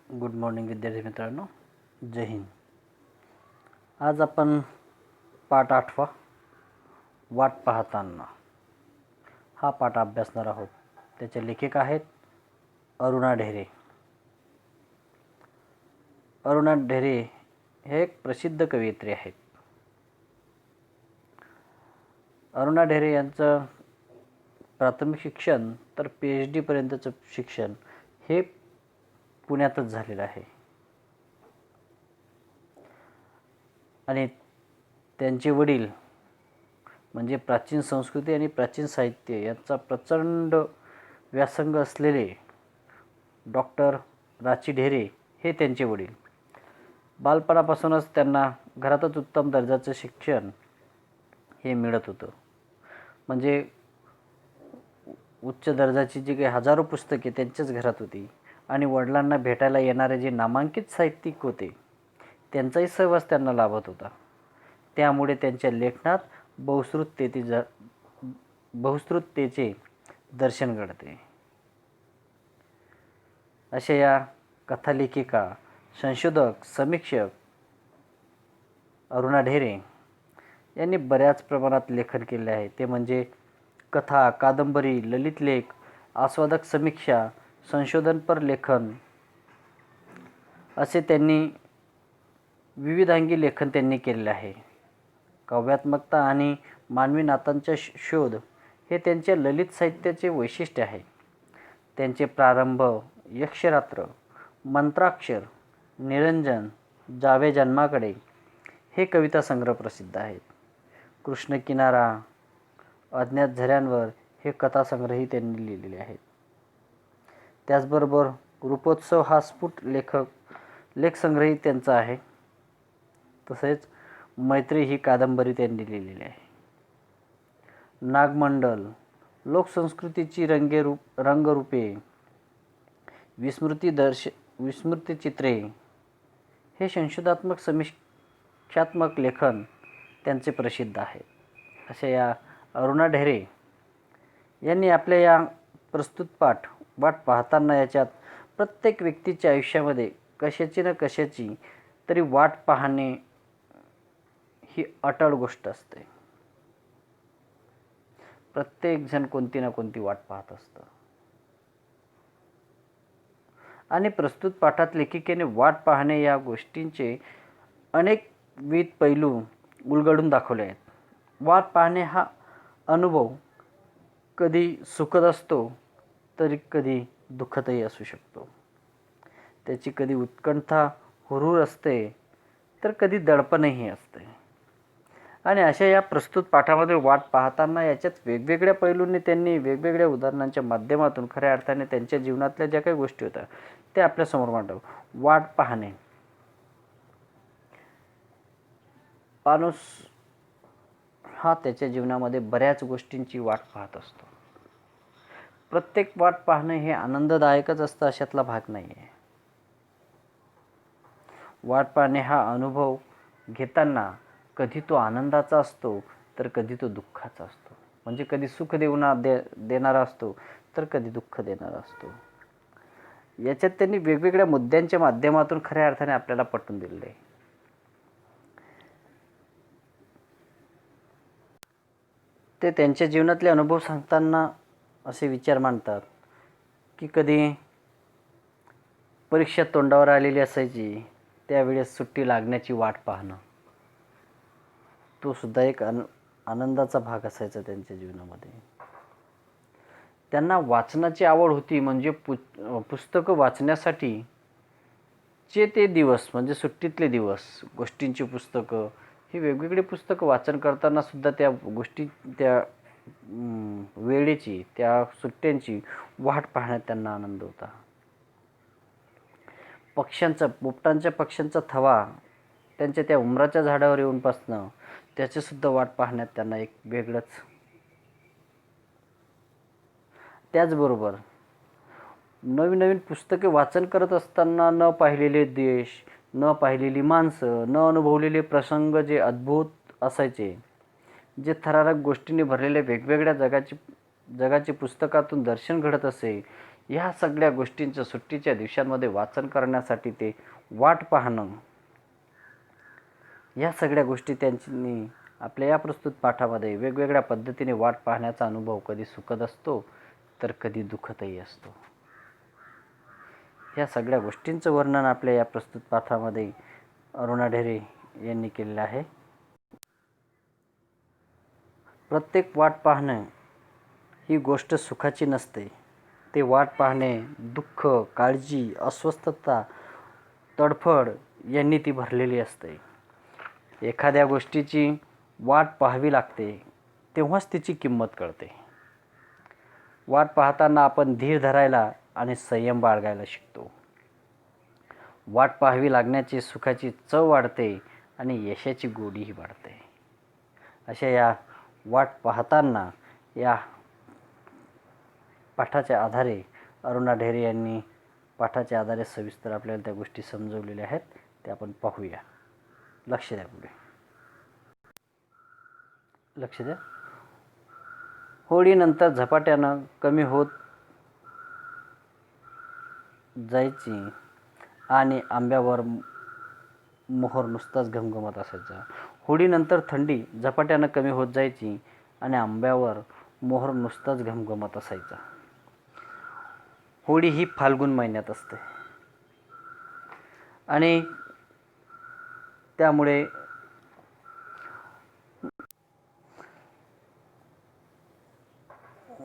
Good morning विद्यार्थी मित्रांनो, जय हिंद. आज आपण पाठ 8 वाट पाहताना हा पाठ अभ्यासणार आहोत. त्याचे लेखक आहेत अरुणा ढेरे. अरुणा ढेरे हे एक प्रसिद्ध कवयित्री आहेत. अरुणा ढेरे यांचं प्राथमिक शिक्षण तर PhD पर्यंतचं शिक्षण हे पुण्यातच झालेलं आहे आणि त्यांचे वडील म्हणजे प्राचीन संस्कृती आणि प्राचीन साहित्य यांचा प्रचंड व्यासंग असलेले डॉक्टर राची ढेरे हे त्यांचे वडील. बालपणापासूनच त्यांना घरातच उत्तम दर्जाचं शिक्षण हे मिळत होतं. म्हणजे उच्च दर्जाची जी काही हजारो पुस्तके त्यांच्याच घरात होती आणि वडिलांना भेटायला येणारे जे नामांकित साहित्यिक होते त्यांचाही सहवास त्यांना लाभत होता. त्यामुळे त्यांच्या लेखनात बहुश्रुततेचे दर्शन घडते. अशा या कथालेखिका, संशोधक, समीक्षक अरुणा ढेरे यांनी बऱ्याच प्रमाणात लेखन केले आहे. ते म्हणजे कथा, कादंबरी, ललित लेख, आस्वादक समीक्षा, संशोधनपर लेखन असे त्यांनी विविधांगी लेखन त्यांनी केलेले आहे. काव्यात्मकता आणि मानवी नात्यांचा शोध हे त्यांच्या ललित साहित्याचे वैशिष्ट्य आहे. त्यांचे प्रारंभ, यक्षरात्र, मंत्राक्षर, निरंजन, जावे जन्माकडे हे कविता संग्रह प्रसिद्ध आहेत. कृष्ण किनारा, अज्ञात झऱ्यांवर हे कथासंग्रहही त्यांनी लिहिलेले आहेत. त्याचबरोबर रूपोत्सव हा स्फुट लेखसंग्रहही त्यांचा आहे. तसेच मैत्री ही कादंबरी त्यांनी लिहिलेली आहे. नागमंडल, लोकसंस्कृतीची रंगरूपे, विस्मृतिचित्रे हे संशोधात्मक समीक्षात्मक लेखन त्यांचे प्रसिद्ध आहे. अशा या अरुणा ढेरे यांनी आपल्या या प्रस्तुत पाठ वाट पाहताना याच्यात प्रत्येक व्यक्तीच्या आयुष्यामध्ये कशाची ना कशाची तरी वाट पाहणे ही अटळ गोष्ट असते. प्रत्येकजण कोणती ना कोणती वाट पाहत असतं आणि प्रस्तुत पाठात लेखिकेने वाट पाहणे या गोष्टींचे अनेक विविध पैलू उलगडून दाखवले आहेत. वाट पाहणे हा अनुभव कधी सुखद असतो तर कधी दुःखदही असू शकतो. त्याची कधी उत्कंठा हुरूर असते तर कधी दडपणही असते. आणि अशा या प्रस्तुत पाठामध्ये वाट पाहताना याच्यात वेगवेगळ्या पैलूंनी त्यांनी वेगवेगळ्या उदाहरणांच्या माध्यमातून खऱ्या अर्थाने त्यांच्या जीवनातल्या ज्या काही गोष्टी होत्या त्या आपल्यासमोर मांडव. वाट पाहणे, माणूस हा त्याच्या जीवनामध्ये बऱ्याच गोष्टींची वाट पाहत असतो. प्रत्येक वाट पाहणे हे आनंददायकच असतं अशातला भाग नाही आहे. वाट पाहणे हा अनुभव घेताना कधी तो आनंदाचा असतो तर कधी तो दुःखाचा असतो. म्हणजे कधी सुख देणारा असतो तर कधी दुःख देणारा असतो. याच्यात त्यांनी वेगवेगळ्या मुद्द्यांच्या माध्यमातून खऱ्या अर्थाने आपल्याला पटवून दिलेलं आहे. ते त्यांच्या जीवनातले अनुभव सांगताना असे विचार मांडतात की कधी परीक्षा तोंडावर आलेली असायची त्यावेळेस सुट्टी लागण्याची वाट पाहणं तो सुद्धा एक आनंदाचा भाग असायचा त्यांच्या जीवनामध्ये. त्यांना वाचनाची आवड होती. म्हणजे पुस्तकं वाचण्यासाठी जे ते दिवस म्हणजे सुट्टीतले दिवस, गोष्टींची पुस्तकं ही वेगवेगळी पुस्तकं वाचन करताना सुद्धा त्या गोष्टी त्या वेळेची त्या सुट्ट्यांची वाट पाहण्यात त्यांना आनंद होता. पोपटांच्या पक्ष्यांचा थवा त्यांच्या त्या उमराच्या झाडावर येऊन बसणं त्याची सुद्धा वाट पाहण्यात त्यांना एक वेगळंच. त्याचबरोबर नवीन नवीन पुस्तके वाचन करत असताना न पाहिलेले देश, न पाहिलेली माणसं, न अनुभवलेले प्रसंग जे अद्भुत असायचे, जे थरारक गोष्टींनी भरलेल्या वेगवेगळ्या जगाची पुस्तकातून दर्शन घडत असे, ह्या सगळ्या गोष्टींचं सुट्टीच्या दिवसांमध्ये वाचन करण्यासाठी ते वाट पाहणं, या सगळ्या गोष्टी त्यांनी आपल्या या प्रस्तुत पाठामध्ये वेगवेगळ्या पद्धतीने वाट पाहण्याचा अनुभव कधी सुखद असतो तर कधी दुःखदही असतो. या सगळ्या गोष्टींचं वर्णन आपल्या या प्रस्तुत पाठामध्ये अरुणा ढेरे यांनी केलेलं आहे. प्रत्येक वाट पाहणं ही गोष्ट सुखाची नसते. ते वाट पाहणे दुःख, काळजी, अस्वस्थता, तडफड यांनी ती भरलेली असते. एखाद्या गोष्टीची वाट पाहावी लागते तेव्हाच तिची किंमत कळते. वाट पाहताना आपण धीर धरायला आणि संयम बाळगायला शिकतो. वाट पाहावी लागण्याची सुखाची चव वाढते आणि यशाची गोडीही वाढते. अशा या वाट पाहताना या पाठाच्या आधारे अरुणा ढेरे यांनी पाठाच्या आधारे सविस्तर आपल्याला त्या गोष्टी समजवलेल्या आहेत. ते आपण पाहूया. लक्ष द्या. पुढे लक्ष द्या. होळीनंतर झपाट्यानं कमी होत जायची आणि आंब्यावर मोहर नुसताच घमघमत असायचा. होळीनंतर थंडी झपाट्यानं कमी होत जायची आणि आंब्यावर मोहर नुसताच घमघमत असायचा. होळी ही फाल्गुन महिन्यात असते आणि त्यामुळे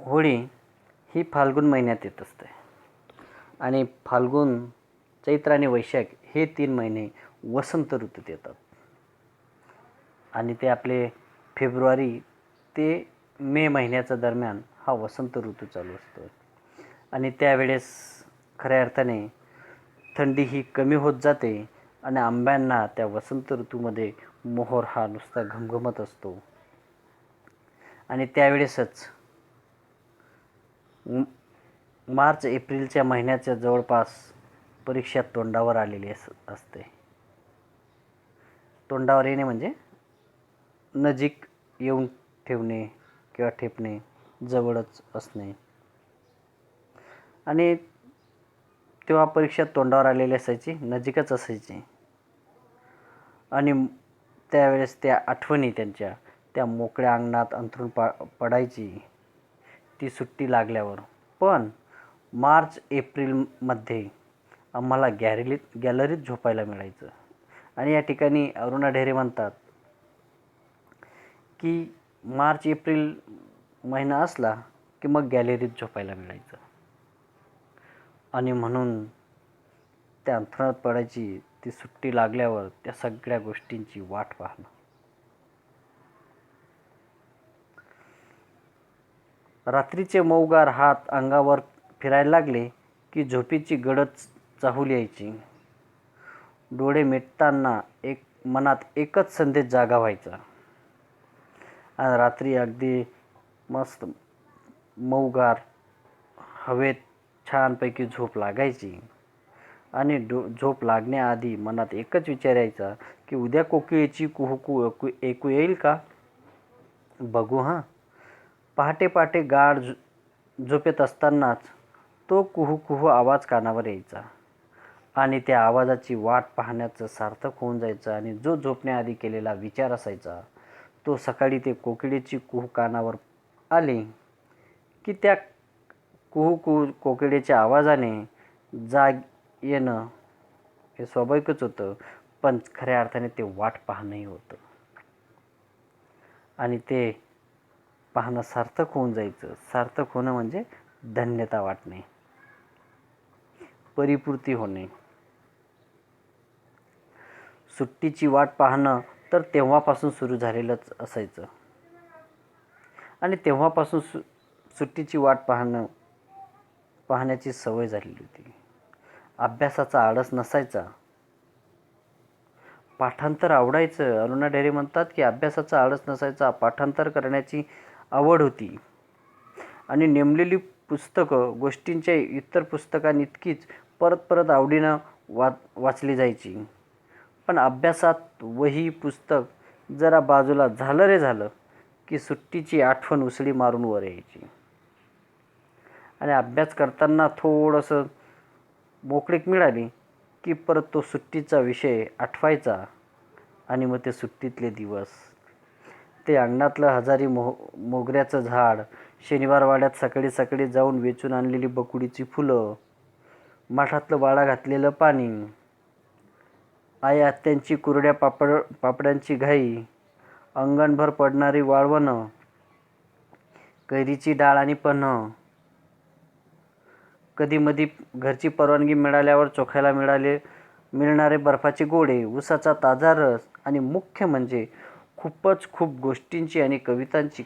होळी ही फाल्गुन महिन्यात येत असते आणि फाल्गुन, चैत्र आणि वैशाख हे 3 महिने वसंत ऋतूत येतात आणि ते आपले फेब्रुवारी ते मे महिन्याच्या दरम्यान हा वसंत ऋतू चालू असतो आणि त्यावेळेस खऱ्या अर्थाने थंडी ही कमी होत जाते आणि आंब्यांना त्या वसंत ऋतूमध्ये मोहर हा नुसता घमघमत असतो आणि त्यावेळेसच मार्च एप्रिलच्या महिन्याच्या जवळपास परीक्षा तोंडावर आलेली असते. तोंडावर येणे म्हणजे नजीक येऊन ठेवणे किंवा ठेपणे, जवळच असणे आणि तेव्हा परीक्षा तोंडावर आलेली असायची, नजीकच असायची आणि त्यावेळेस त्या आठवणी त्यांच्या त्या मोकळ्या अंगणात अंथरूण पडायची ती सुट्टी लागल्यावर. पण मार्च एप्रिलमध्ये आम्हाला गॅलरीत झोपायला मिळायचं आणि या ठिकाणी अरुणा ढेरे म्हणतात की मार्च एप्रिल महिना असला की मग गॅलरीत झोपायला मिळायचं आणि म्हणून त्या अंथरुणात पडायची ती सुट्टी लागल्यावर त्या सगळ्या गोष्टींची वाट पाहणं. रात्रीचे मऊगार हात अंगावर फिरायला लागले की झोपेची गडद चाहूल यायची. डोळे मिटताना मनात एकच संदेश जागा व्हायचा आणि रात्री अगदी मस्त मऊगार हवेत छानपैकी झोप लागायची आणि झोप लागण्याआधी मनात एकच विचार यायचा की उद्या कोकिळेची कुहू ऐकू येईल का, बघू हां. पहाटे पहाटे गाढ झोपेत असतानाच तो कुहू कुहू आवाज कानावर यायचा आणि त्या आवाजाची वाट पाहण्याचं सार्थक होऊन जायचं आणि जो झोपण्याआधी केलेला विचार असायचा तो सकाळी ते कोकिळेची कुहू कानावर आली की त्या कुहू कुहू कोकिळेच्या आवाजाने जाग येणं हे स्वाभाविकच होतं, पण खऱ्या अर्थाने ते वाट पाहणंही होतं आणि ते पाहणं सार्थक होऊन जायचं. सार्थक होणं म्हणजे धन्यता वाटणे, परिपूर्ती होणे. सुट्टीची वाट पाहणं तर तेव्हापासून सुरू झालेलंच असायचं आणि तेव्हापासून सुट्टीची वाट पाहण्याची सवय झालेली होती. अभ्यासाचा आळस नसायचा, पाठांतर आवडायचं. अरुणा ढेरे म्हणतात की अभ्यासाचा आळस नसायचा, पाठांतर करण्याची आवड होती आणि नेमलेली पुस्तकं गोष्टींच्या इतर पुस्तकांइतकीच परत परत आवडीनं वाचली जायची. पण अभ्यासात वही पुस्तक जरा बाजूला झालं की सुट्टीची आठवण उसळी मारून वर यायची आणि अभ्यास करताना थोडंसं मोकळीक मिळाली की परत तो सुट्टीचा विषय आठवायचा आणि मग ते सुट्टीतले दिवस, ते अंगणातलं हजारी मोगऱ्याचं झाड, शनिवार वाड्यात सकाळी सकाळी जाऊन वेचून आणलेली बकुळीची फुलं, माठातलं वाळा घातलेलं पाणी, आई आत्यांची कुरड्या पापड्यांची घाई, अंगणभर पडणारी वाळवणं, कैरीची डाळ आणि पन्हं, कधीमधी घरची परवानगी मिळाल्यावर चोखायला मिळणारे बर्फाचे गोळे, उसाचा ताजा रस आणि मुख्य म्हणजे खूप गोष्टींची आणि कवितांची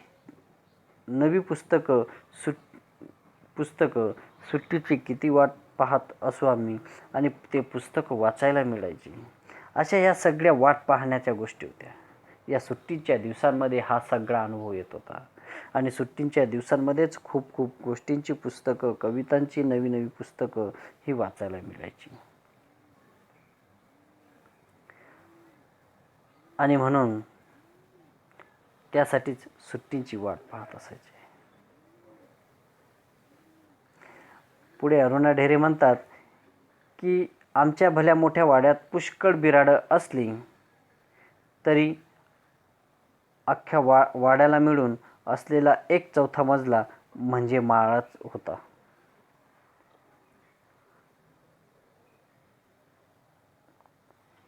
नवी पुस्तकं सुट्टीची किती वाट पाहत असू आम्ही आणि ते पुस्तकं वाचायला मिळायची. अशा या सगळ्या वाट पाहण्याच्या गोष्टी होत्या. या सुट्टीच्या दिवसांमध्ये हा सगळा अनुभव येत होता आणि सुट्टींच्या दिवसांमध्येच खूप गोष्टींची पुस्तकं, कवितांची नवी पुस्तकं ही वाचायला मिळायची. आणि म्हणून त्यासाठीच सुट्टींची वाट पाहत असायचे. पुढे अरुणा ढेरे म्हणतात की आमच्या भल्या मोठ्या वाड्यात पुष्कळ बिराडं असली तरी अख्ख्या वाड्याला मिळून असलेला 1/4 मजला म्हणजे माळाच होता.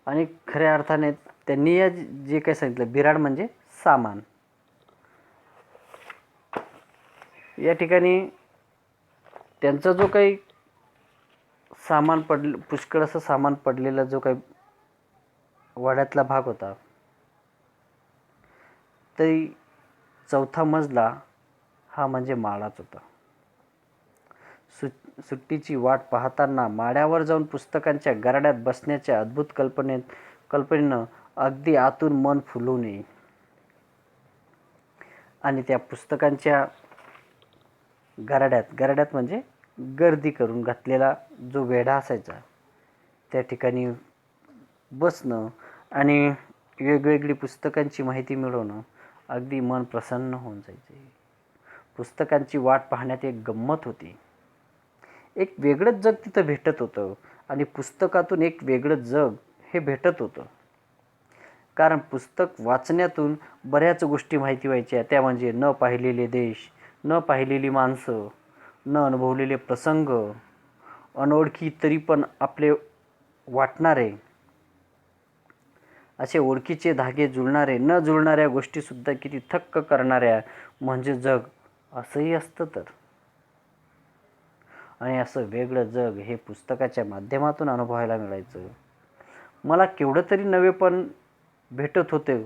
आणि खऱ्या अर्थाने त्यांनी या जे काही सांगितलं, बिराड म्हणजे सामान. या ठिकाणी त्यांचा जो काही सामान पुष्कळ असं सामान पडलेला जो काही वाड्यातला भाग होता, तरी 4था मजला हा म्हणजे माळाच होता. सुट्टीची वाट पाहताना माळ्यावर जाऊन पुस्तकांच्या गराड्यात बसण्याच्या अद्भुत कल्पनेनं अगदी आतून मन फुलून येई. आणि त्या पुस्तकांच्या गराड्यात म्हणजे गर्दी करून घातलेला जो वेढा असायचा, त्या ठिकाणी बसणं आणि वेगवेगळी पुस्तकांची माहिती मिळवणं अगदी मन प्रसन्न होऊन जायचे. पुस्तकांची वाट पाहण्यात एक गंमत होती. एक वेगळंच जग तिथं भेटत होतं आणि पुस्तकातून एक वेगळं जग हे भेटत होतं. कारण पुस्तक वाचण्यातून बऱ्याच गोष्टी माहिती व्हायच्या. त्या म्हणजे न पाहिलेले देश, न पाहिलेली माणसं, न अनुभवलेले प्रसंग, अनोळखी तरी पण आपले वाटणारे असे ओळखीचे धागे जुळणारे, न जुळणाऱ्या गोष्टीसुद्धा किती थक्क करणाऱ्या म्हणजे जग असंही असतं तर. आणि असं वेगळं जग हे पुस्तकाच्या माध्यमातून अनुभवायला मिळायचं. मला केवढं तरी नवेपण भेटत होते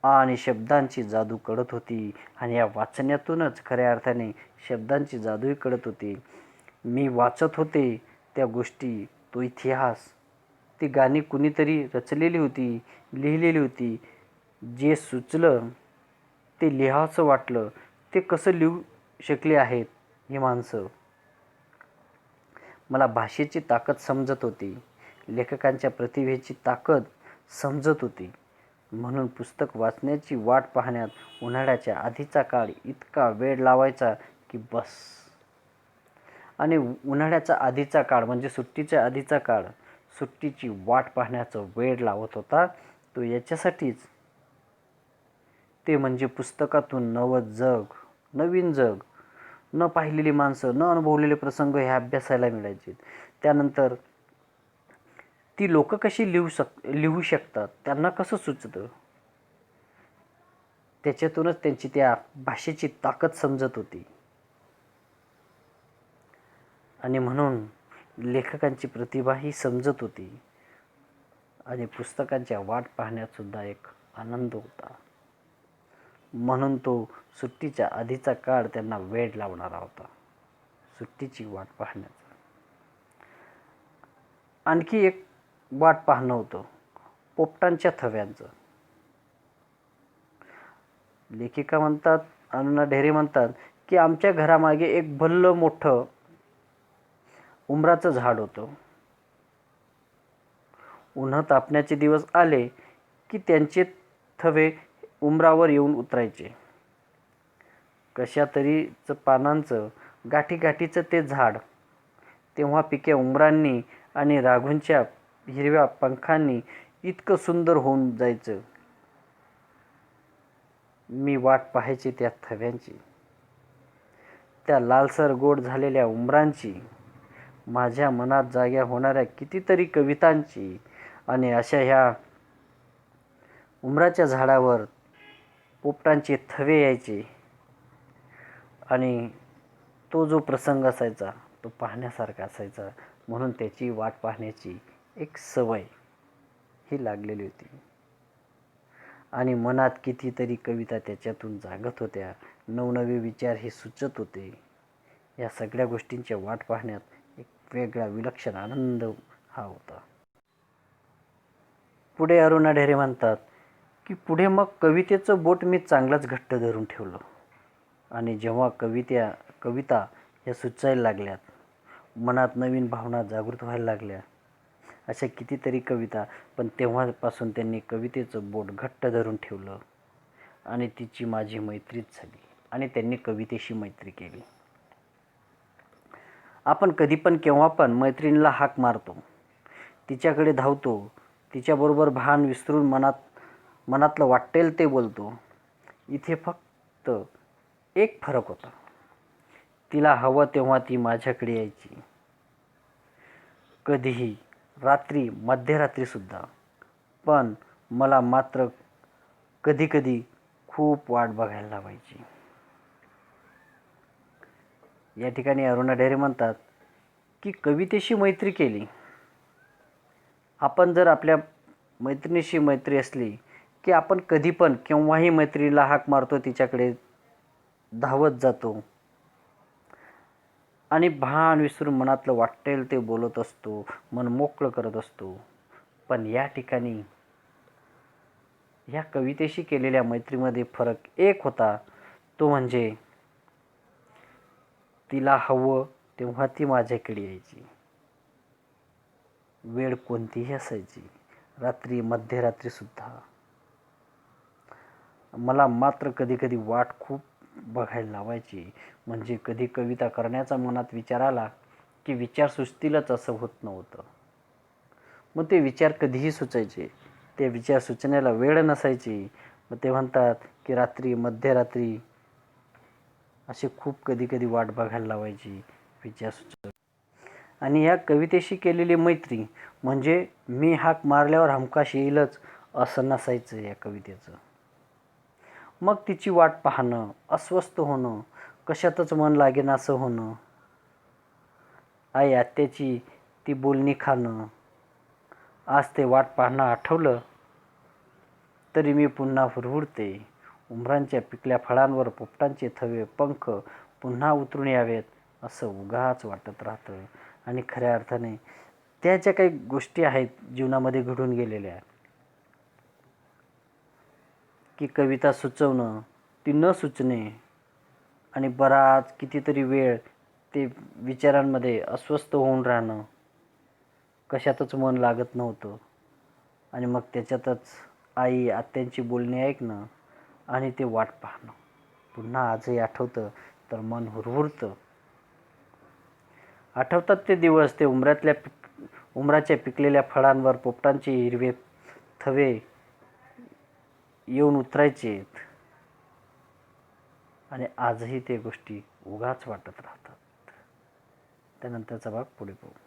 आणि शब्दांची जादू कळत होती. आणि या वाचण्यातूनच खऱ्या अर्थाने शब्दांची जादूही कळत होती. मी वाचत होते त्या गोष्टी, तो इतिहास, ती गाणी कुणीतरी रचलेली होती, लिहिलेली होती. जे सुचलं ते लिहावंसं वाटलं. ते कसं लिहू शकले आहेत ही माणसं. मला भाषेची ताकद समजत होती, लेखकांच्या प्रतिभेची ताकद समजत होती. म्हणून पुस्तक वाचण्याची वाट पाहण्यात उन्हाळ्याच्या आधीचा काळ इतका वेळ लावायचा की बस. आणि उन्हाळ्याचा आधीचा काळ म्हणजे सुट्टीच्या आधीचा काळ सुट्टीची वाट पाहण्याचा वेळ लावत होता तो याच्यासाठीच, ते म्हणजे पुस्तकातून नवीन जग, न पाहिलेली माणसं, न अनुभवलेले प्रसंग हे अभ्यासायला मिळायचे. त्यानंतर ती लोक कशी लिहू शकतात, त्यांना कसं सुचतं, त्याच्यातूनच त्यांची त्या भाषेची ताकद समजत होती. आणि म्हणून लेखकांची प्रतिभाही समजत होती. आणि पुस्तकांच्या वाट पाहण्यात सुद्धा एक आनंद होता. म्हणून तो सुट्टीच्या आधीचा काळ त्यांना वेळ लावणारा होता, सुट्टीची वाट पाहण्याचा. आणखी एक वाट पाहणं होतं पोपटांच्या थव्यांचं. लेखिका म्हणतात, अरुणा ढेरे म्हणतात की आमच्या घरामागे एक भलं मोठं उंबराचं झाड होतं. उन्हं तापण्याचे दिवस आले की त्यांचे थवे उंबरावर येऊन उतरायचे. कशा तरीच पानांचं गाठीगाठीचं ते झाड, तेव्हा पिके उमरांनी आणि राघूंच्या हिरव्या पंखांनी इतकं सुंदर होऊन जायचं. मी वाट पाहायची त्या थव्यांची, त्या लालसर गोड झालेल्या उमरांची, माझ्या मनात जाग्या होणाऱ्या कितीतरी कवितांची. आणि अशा ह्या उमराच्या झाडावर पोपटांचे थवे यायचे आणि तो जो प्रसंग असायचा तो पाहण्यासारखा असायचा. म्हणून त्याची वाट पाहण्याची एक सवय ही लागलेली होती आणि मनात कितीतरी कविता त्याच्यातून जागत होत्या. नवनवे विचार हे सुचत होते. या सगळ्या गोष्टींच्या वाट पाहण्यात एक वेगळा विलक्षण आनंद हा होता. पुढे अरुणा ढेरे म्हणतात की पुढे मग कवितेचं बोट मी चांगलंच घट्ट धरून ठेवलं आणि जेव्हा कविता ह्या सुचायला लागल्यात, मनात नवीन भावना जागृत व्हायला लागल्या. अशा कितीतरी कविता, पण तेव्हापासून त्यांनी कवितेचं बोट घट्ट धरून ठेवलं आणि तिची माझी मैत्रीच झाली आणि त्यांनी कवितेशी मैत्री केली. आपण कधी पण केव्हा पण मैत्रिणीला हाक मारतो, तिच्याकडे धावतो, तिच्याबरोबर भान विसरून मनातलं वाटेल ते बोलतो. इथे फक्त एक फरक होता, तिला हवं तेव्हा ती माझ्याकडे यायची, कधीही, रात्री, मध्यरात्रीसुद्धा. पण मला मात्र कधीकधी खूप वाट बघायला लावायची. या ठिकाणी अरुणा ढेरे म्हणतात की कवितेशी मैत्री केली. आपण जर आपल्या मैत्रिणीशी मैत्री असली की आपण कधी पण केव्हाही मैत्रिणीला हाक मारतो, तिच्याकडे धावत जातो आणि भान विसरून मनातलं वाटेल ते बोलत असतो, मन मोकळं करत असतो. पण या ठिकाणी ह्या कवितेशी केलेल्या मैत्रीमध्ये फरक एक होता, तो म्हणजे तिला हवं तेव्हा ती माझ्याकडे यायची, वेळ कोणतीही असायची, रात्री, मध्यरात्रीसुद्धा. मला मात्र कधीकधी वाट खूप बघायला लावायची. म्हणजे कधी कविता करण्याचा मनात विचार आला की विचार सुचतीलच असं होत नव्हतं. मग ते विचार कधीही सुचायचे, ते विचार सुचण्याला वेळ नसायची. मग ते म्हणतात की रात्री, मध्यरात्री असे खूप कधीकधी वाट बघायला लावायची, विचार सुचत. आणि या कवितेशी केलेली मैत्री म्हणजे मी हाक मारल्यावर हमखास येईलच असं नसायचं या कवितेचं. मग तिची वाट पाहणं, अस्वस्थ होणं, कशातच मन लागेनासं होणं, आई आत्याची ती बोलणी खाणं. आज ते वाट पाहणं आठवलं तरी मी पुन्हा हुरहुरते. उमरांच्या पिकल्या फळांवर पोपटांचे थवे, पंख पुन्हा उतरून यावेत असं उगाच वाटत राहतं. आणि खऱ्या अर्थाने त्या ज्या काही गोष्टी आहेत जीवनामध्ये घडून गेलेल्या, की कविता सुचवणं, ती न सुचणे आणि बराच कितीतरी वेळ ते विचारांमध्ये अस्वस्थ होऊन राहणं, कशातच मन लागत नव्हतं. आणि मग त्याच्यातच आई आत्यांची बोलणी ऐकणं आणि ते वाट पाहणं पुन्हा आजही आठवतं तर मन हुरहुरतं. आठवतात ते दिवस, ते उमराच्या पिकलेल्या फळांवर पोपटांचे हिरवे थवे येऊन उतरायचेत आणि आजही ते गोष्टी उगाच वाटत राहतात. त्यानंतरचा भाग पुढे पाहू.